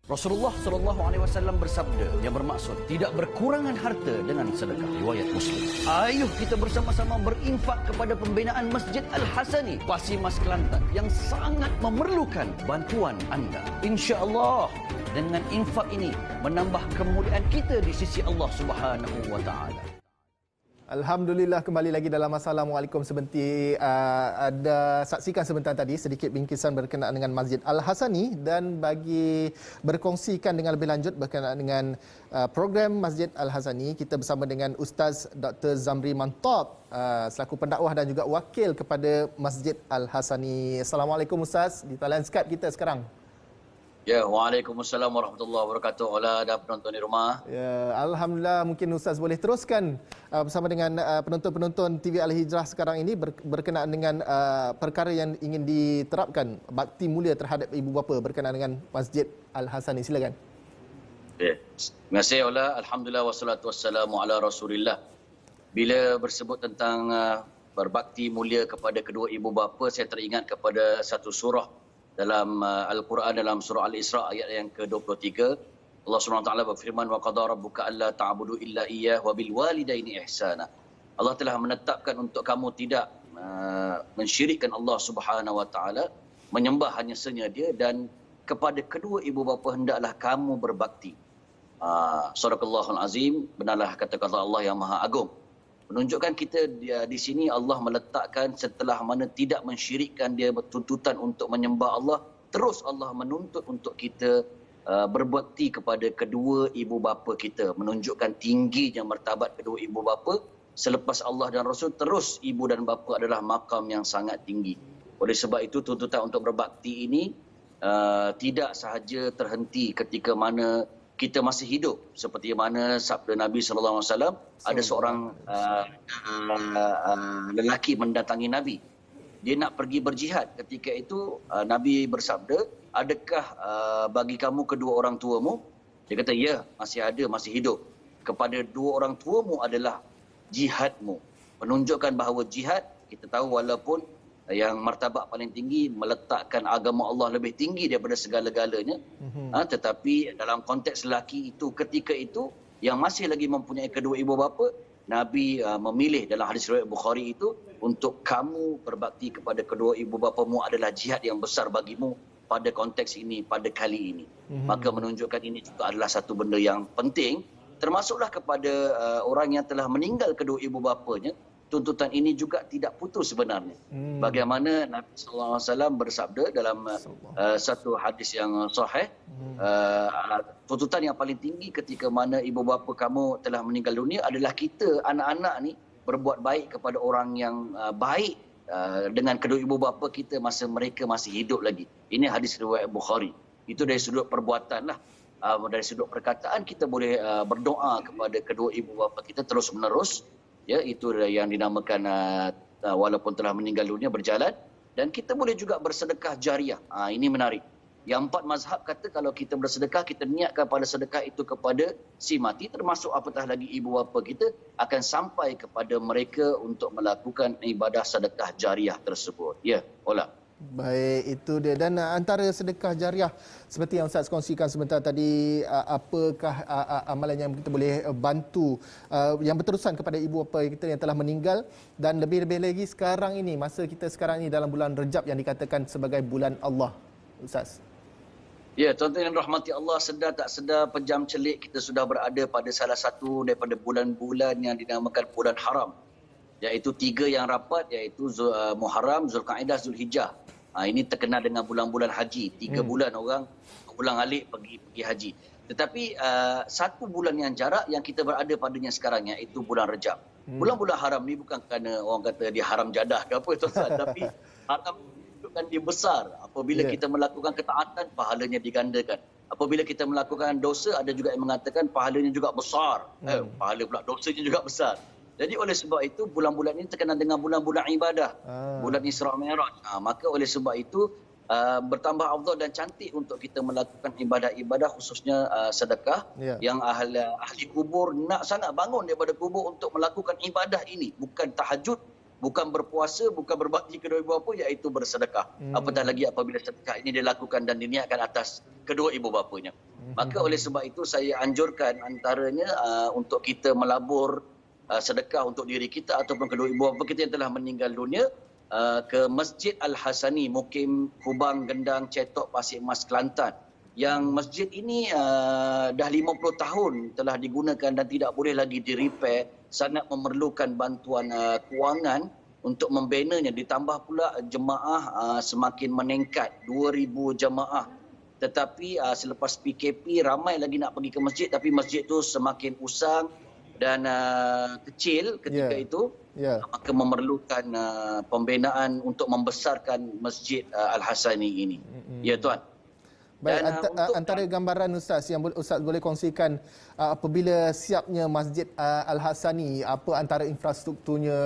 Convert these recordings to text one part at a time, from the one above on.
Rasulullah SAW bersabda yang bermaksud tidak berkurangan harta dengan sedekah. Riwayat Muslim. Ayuh kita bersama-sama berinfak kepada pembinaan Masjid Al-Hasani, Pasi Mas Kelantan yang sangat memerlukan bantuan anda. InsyaAllah dengan infak ini menambah kemuliaan kita di sisi Allah Subhanahu wa taala. Alhamdulillah, kembali lagi dalam Assalamualaikum sebentar. Ada saksikan sebentar tadi sedikit bingkisan berkenaan dengan Masjid Al-Hasani, dan bagi berkongsikan dengan lebih lanjut berkenaan dengan program Masjid Al-Hasani, kita bersama dengan Ustaz Dr. Zamri Mantop selaku pendakwah dan juga wakil kepada Masjid Al-Hasani. Assalamualaikum Ustaz, di talian Skype kita sekarang. Ya, Waalaikumsalam warahmatullahi wabarakatuh. Ola dan penonton di rumah. Ya, Alhamdulillah, mungkin Ustaz boleh teruskan bersama dengan penonton-penonton TV Al-Hijrah sekarang ini berkenaan dengan perkara yang ingin diterapkan, bakti mulia terhadap ibu bapa berkenaan dengan Masjid Al-Hasani. Silakan. Ya. Terima kasih Ola. Alhamdulillah wassalatu wassalamu ala Rasulillah. Bila bersebut tentang berbakti mulia kepada kedua ibu bapa, saya teringat kepada satu surah dalam Al-Quran, dalam surah Al-Isra ayat yang ke-23. Allah SWT berfirman, wa qada rabbuka alla ta'budu illa iyyah wa bil walidaini ihsana. Allah telah menetapkan untuk kamu tidak mensyirikkan Allah Subhanahu wa taala, menyembah hanya senya Dia, dan kepada kedua ibu bapa hendaklah kamu berbakti. Sadaqallahul azim, benarlah kata-kata Allah yang Maha Agung. Menunjukkan kita di sini Allah meletakkan setelah mana tidak mensyirikkan Dia, tuntutan untuk menyembah Allah, terus Allah menuntut untuk kita berbakti kepada kedua ibu bapa kita, menunjukkan tingginya martabat kedua ibu bapa. Selepas Allah dan Rasul, terus ibu dan bapa adalah makam yang sangat tinggi. Oleh sebab itu tuntutan untuk berbakti ini tidak sahaja terhenti ketika mana kita masih hidup, seperti mana sabda Nabi sallallahu alaihi wasallam, ada seorang lelaki mendatangi Nabi. Dia nak pergi berjihad. Ketika itu Nabi bersabda, adakah bagi kamu kedua orang tuamu? Dia kata, ya, masih ada, masih hidup. Kepada dua orang tuamu adalah jihadmu. Menunjukkan bahawa jihad, kita tahu walaupun yang martabat paling tinggi meletakkan agama Allah lebih tinggi daripada segala-galanya, tetapi dalam konteks lelaki itu ketika itu yang masih lagi mempunyai kedua ibu bapa, Nabi memilih dalam hadis riwayat Bukhari itu, untuk kamu berbakti kepada kedua ibu bapamu adalah jihad yang besar bagimu pada konteks ini, pada kali ini. Maka menunjukkan ini juga adalah satu benda yang penting, termasuklah kepada orang yang telah meninggal kedua ibu bapanya. Tuntutan ini juga tidak putus sebenarnya. Bagaimana Nabi SAW bersabda dalam satu hadis yang sahih, tuntutan yang paling tinggi ketika mana ibu bapa kamu telah meninggal dunia adalah kita anak-anak ni berbuat baik kepada orang yang baik dengan kedua ibu bapa kita masa mereka masih hidup lagi. Ini hadis riwayat Bukhari. Itu dari sudut perbuatan lah. Dari sudut perkataan kita boleh berdoa kepada kedua ibu bapa kita terus menerus. Ya, itu yang dinamakan walaupun telah meninggal dunia berjalan. Dan kita boleh juga bersedekah jariah. Ini menarik. Yang 4 mazhab kata kalau kita bersedekah, kita niatkan pada sedekah itu kepada si mati, termasuk apatah lagi ibu bapa kita, akan sampai kepada mereka untuk melakukan ibadah sedekah jariah tersebut. Ya, Ola. Baik, itu dia. Dan antara sedekah jariah seperti yang Ustaz kongsikan sebentar tadi, apakah amalan yang kita boleh bantu yang berterusan kepada ibu bapa kita yang telah meninggal, dan lebih-lebih lagi sekarang ini, masa kita sekarang ini dalam bulan Rejab yang dikatakan sebagai bulan Allah, Ustaz? Ya, tuan-tuan yang rahmati Allah, sedar tak sedar pejam celik kita sudah berada pada salah satu daripada bulan-bulan yang dinamakan bulan haram, iaitu 3 yang rapat, iaitu Muharram, Zulkaidah, Zulhijjah. Ini terkenal dengan bulan-bulan haji. 3 bulan orang ulang-alik pergi haji. Tetapi satu bulan yang jarak yang kita berada padanya sekarang, iaitu bulan Rejab. Bulan-bulan haram ni bukan kerana orang kata dia haram jadah ke apa, tuan-tuan, tapi haram menunjukkan dia besar. Apabila kita melakukan ketaatan, pahalanya digandakan. Apabila kita melakukan dosa, ada juga yang mengatakan pahalanya juga besar. Pahala pula dosanya juga besar. Jadi oleh sebab itu bulan-bulan ini terkenal dengan bulan-bulan ibadah, bulan Isra Mi'raj. Maka oleh sebab itu bertambah afdal dan cantik untuk kita melakukan ibadah-ibadah, khususnya sedekah. Yang ahli kubur nak sangat bangun daripada kubur untuk melakukan ibadah ini, bukan tahajud, bukan berpuasa, bukan berbakti kedua ibu bapa, iaitu bersedekah. Apatah lagi apabila sedekah ini dilakukan dan diniatkan atas kedua ibu bapanya. Maka oleh sebab itu saya anjurkan antaranya untuk kita melabur sedekah untuk diri kita ataupun kedua ibu bapa kita yang telah meninggal dunia ke Masjid Al-Hasani, Mukim Kubang Gendang Cetok Pasir Mas Kelantan. Yang masjid ini dah 50 tahun telah digunakan dan tidak boleh lagi direpair, sangat memerlukan bantuan kewangan untuk membinanya. Ditambah pula jemaah semakin meningkat, 2,000 jemaah. Tetapi selepas PKP ramai lagi nak pergi ke masjid, tapi masjid itu semakin usang dan kecil ketika itu. Maka memerlukan pembinaan untuk membesarkan Masjid Al-Hasani ini. Ya tuan. Baik, antara gambaran Ustaz yang Ustaz boleh kongsikan apabila siapnya Masjid Al-Hasani, apa antara infrastrukturnya,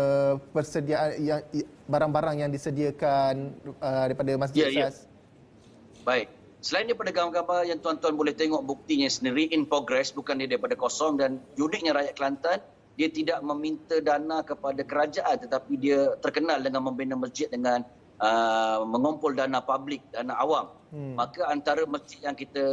persediaan yang barang-barang yang disediakan daripada masjid Ustaz? Baik. Selain daripada gambar-gambar yang tuan-tuan boleh tengok buktinya sendiri in progress, bukan dia daripada kosong, dan uniknya rakyat Kelantan, dia tidak meminta dana kepada kerajaan tetapi dia terkenal dengan membina masjid dengan mengumpul dana publik, dana awam. Maka antara masjid yang kita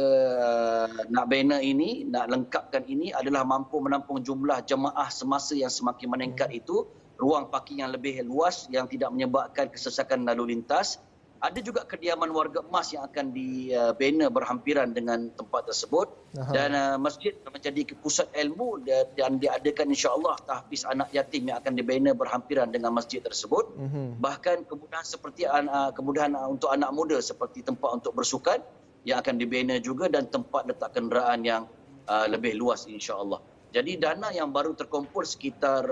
nak bina ini, nak lengkapkan ini adalah mampu menampung jumlah jemaah semasa yang semakin meningkat itu, ruang parking yang lebih luas yang tidak menyebabkan kesesakan lalu lintas. Ada juga kediaman warga emas yang akan dibina berhampiran dengan tempat tersebut. Dan masjid menjadi pusat ilmu dan diadakan insya-Allah tahfiz anak yatim yang akan dibina berhampiran dengan masjid tersebut. Bahkan kemudahan seperti kemudahan untuk anak muda seperti tempat untuk bersukan yang akan dibina juga dan tempat letak kenderaan yang lebih luas insya-Allah. Jadi dana yang baru terkumpul sekitar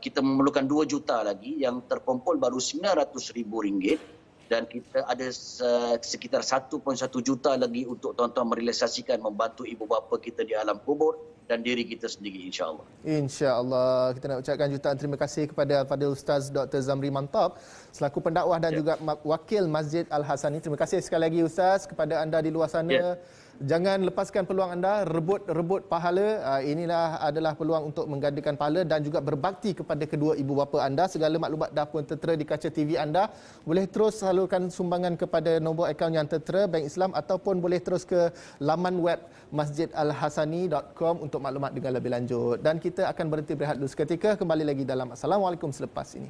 kita memerlukan 2 juta lagi, yang terkumpul baru RM900,000. Dan kita ada sekitar 1.1 juta lagi untuk tuan-tuan merealisasikan membantu ibu bapa kita di alam kubur dan diri kita sendiri insya-Allah. Insya-Allah. Kita nak ucapkan jutaan terima kasih kepada Fadil Ustaz Dr. Zamri Mantap selaku pendakwah dan juga wakil Masjid Al-Hasani. Terima kasih sekali lagi Ustaz kepada anda di luar sana. Jangan lepaskan peluang anda, rebut pahala. Inilah adalah peluang untuk menggandakan pahala dan juga berbakti kepada kedua ibu bapa anda. Segala maklumat dah pun tertera di kaca TV anda. Boleh terus salurkan sumbangan kepada nombor akaun yang tertera Bank Islam ataupun boleh terus ke laman web masjidalhasani.com untuk maklumat dengan lebih lanjut. Dan kita akan berhenti berehat dulu seketika, kembali lagi dalam Assalamualaikum selepas ini.